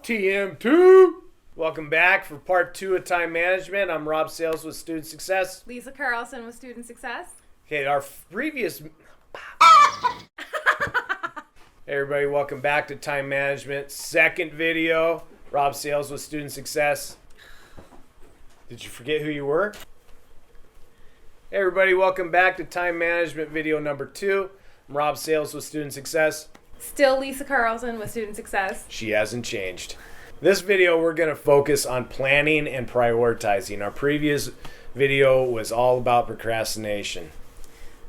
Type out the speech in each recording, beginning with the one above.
TM2. Welcome back for part 2 of time management. I'm Rob Sales with Student Success. Lisa Carlson with Student Success. Okay, our previous... Hey everybody, welcome back to time management. Second video, Rob Sales with Student Success. Did you forget who you were? Hey everybody, welcome back to time management video number 2. I'm Rob Sales with Student Success. Still Lisa Carlson with Student Success. She hasn't changed. This video, we're going to focus on planning and prioritizing. Our previous video was all about procrastination.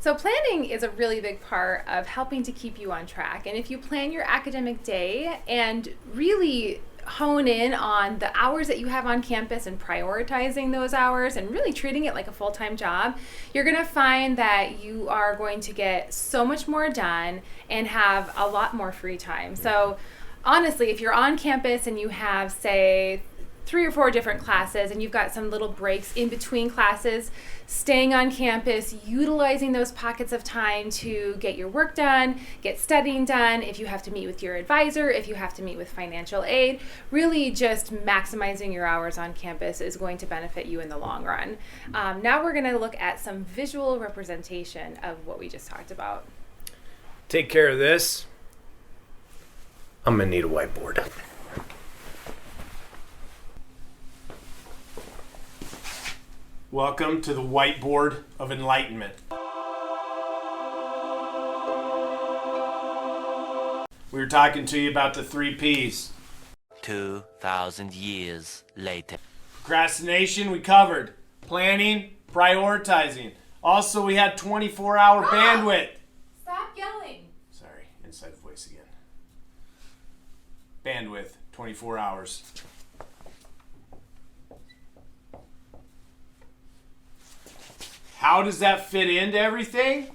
So planning is a really big part of helping to keep you on track. And if you plan your academic day and really hone in on the hours that you have on campus and prioritizing those hours and really treating it like a full-time job, you're going to find that you are going to get so much more done and have a lot more free time. So honestly, if you're on campus and you have, say, 3 or 4 different classes and you've got some little breaks in between classes, staying on campus, utilizing those pockets of time to get your work done, get studying done, if you have to meet with your advisor, if you have to meet with financial aid, really just maximizing your hours on campus is going to benefit you in the long run. Now we're going to look at some visual representation of what we just talked about. Take care of this. I'm going to need a whiteboard. Welcome to the whiteboard of enlightenment. We were talking to you about the 3 P's. 2,000 years later. Procrastination, we covered. Planning, prioritizing. Also, we had 24-hour bandwidth. Stop yelling. Sorry, inside voice again. Bandwidth, 24 hours. How does that fit into everything?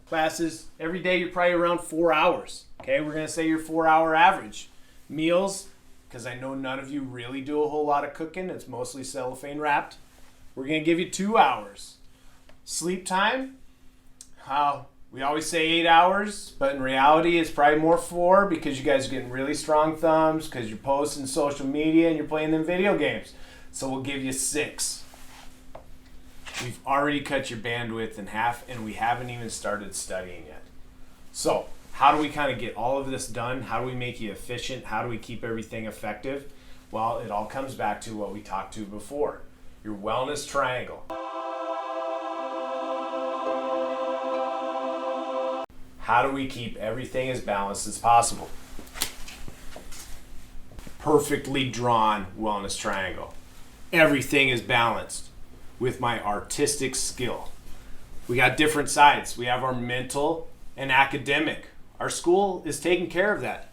Classes, every day you're probably around 4 hours. Okay, we're going to say your 4-hour average. Meals, because I know none of you really do a whole lot of cooking. It's mostly cellophane wrapped. We're going to give you 2 hours. Sleep time, we always say 8 hours, but in reality it's probably more 4 because you guys are getting really strong thumbs because you're posting social media and you're playing them video games. So we'll give you 6. We've already cut your bandwidth in half and we haven't even started studying yet. So how do we kind of get all of this done? How do we make you efficient? How do we keep everything effective? Well, it all comes back to what we talked to before. Your wellness triangle. How do we keep everything as balanced as possible? Perfectly drawn wellness triangle. Everything is balanced with my artistic skill. We got different sides. We have our mental and academic. Our school is taking care of that.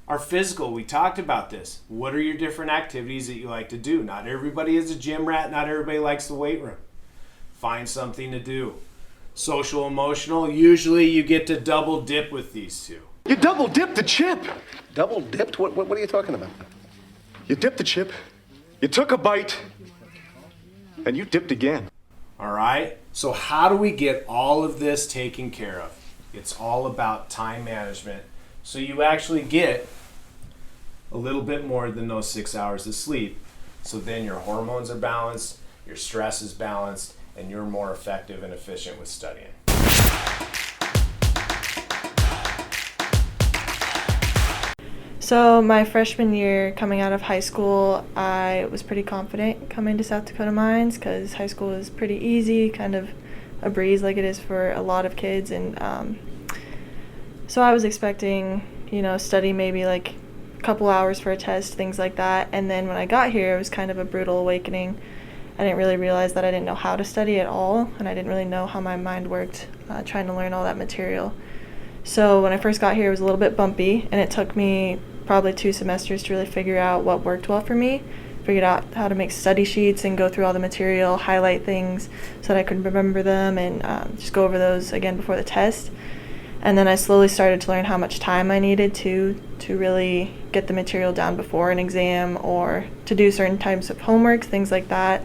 Our physical, we talked about this. What are your different activities that you like to do? Not everybody is a gym rat. Not everybody likes the weight room. Find something to do. Social, emotional, usually you get to double dip with these two. You double dipped the chip. Double dipped? What are you talking about? You dipped the chip, you took a bite, and you dipped again. All right, so how do we get all of this taken care of? It's all about time management. So you actually get a little bit more than those 6 hours of sleep. So then your hormones are balanced, your stress is balanced, and you're more effective and efficient with studying. So my freshman year coming out of high school, I was pretty confident coming to South Dakota Mines because high school is pretty easy, kind of a breeze like it is for a lot of kids. And so I was expecting, study maybe like a couple hours for a test, things like that. And then when I got here, it was kind of a brutal awakening. I didn't really realize that I didn't know how to study at all, and I didn't really know how my mind worked trying to learn all that material. So when I first got here, it was a little bit bumpy, and it took me probably 2 semesters to really figure out what worked well for me, figured out how to make study sheets and go through all the material, highlight things so that I could remember them, and just go over those again before the test. And then I slowly started to learn how much time I needed to really get the material down before an exam or to do certain types of homework, things like that,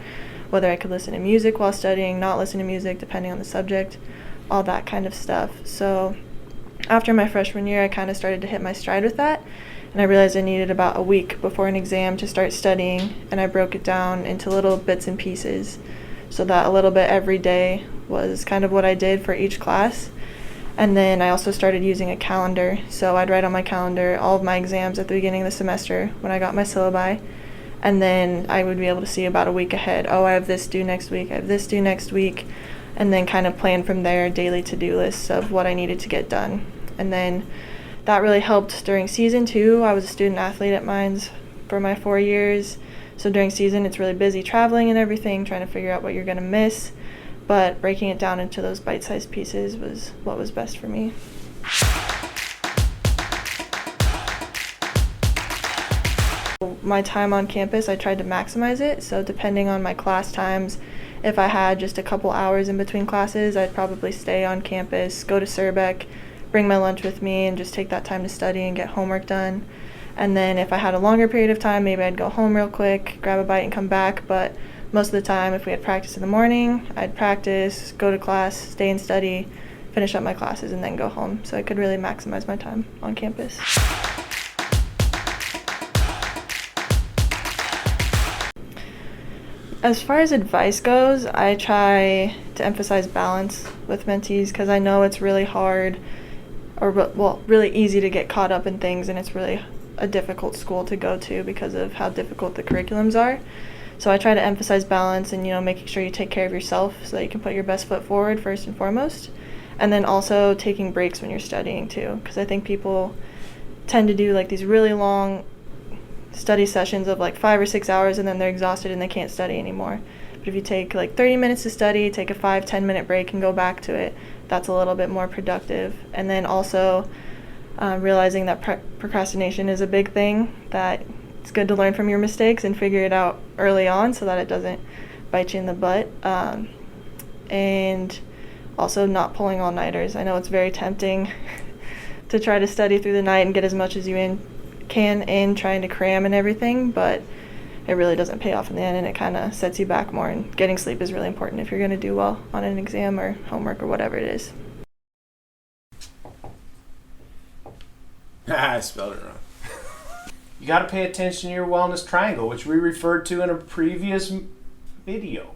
whether I could listen to music while studying, not listen to music, depending on the subject, all that kind of stuff. So After my freshman year, I kind of started to hit my stride with that, and I realized I needed about a week before an exam to start studying, and I broke it down into little bits and pieces so that a little bit every day was kind of what I did for each class. And then I also started using a calendar, so I'd write on my calendar all of my exams at the beginning of the semester when I got my syllabi, and then I would be able to see about a week ahead. Oh, I have this due next week, I have this due next week, and then kind of plan from there daily to-do lists of what I needed to get done. And then that really helped during season too. I was a student athlete at Mines for my 4 years, so during season it's really busy traveling and everything, trying to figure out what you're going to miss. But breaking it down into those bite-sized pieces was what was best for me. My time on campus, I tried to maximize it. So depending on my class times, if I had just a couple hours in between classes, I'd probably stay on campus, go to Surbeck, bring my lunch with me, and just take that time to study and get homework done. And then if I had a longer period of time, maybe I'd go home real quick, grab a bite, and come back. But most of the time, if we had practice in the morning, I'd practice, go to class, stay and study, finish up my classes, and then go home. So I could really maximize my time on campus. As far as advice goes, I try to emphasize balance with mentees because I know it's really hard, or really easy to get caught up in things, and it's really a difficult school to go to because of how difficult the curriculums are. So I try to emphasize balance and, making sure you take care of yourself so that you can put your best foot forward first and foremost. And then also taking breaks when you're studying too, because I think people tend to do like these really long study sessions of like 5 or 6 hours, and then they're exhausted and they can't study anymore. But if you take like 30 minutes to study, take a 5-10 minute break and go back to it, that's a little bit more productive. And then also realizing that procrastination is a big thing, that it's good to learn from your mistakes and figure it out early on so that it doesn't bite you in the butt. And also not pulling all-nighters. I know it's very tempting to try to study through the night and get as much as you can in trying to cram and everything, but it really doesn't pay off in the end, and it kind of sets you back more. And getting sleep is really important if you're going to do well on an exam or homework or whatever it is. I spelled it wrong. You got to pay attention to your wellness triangle, which we referred to in a previous video.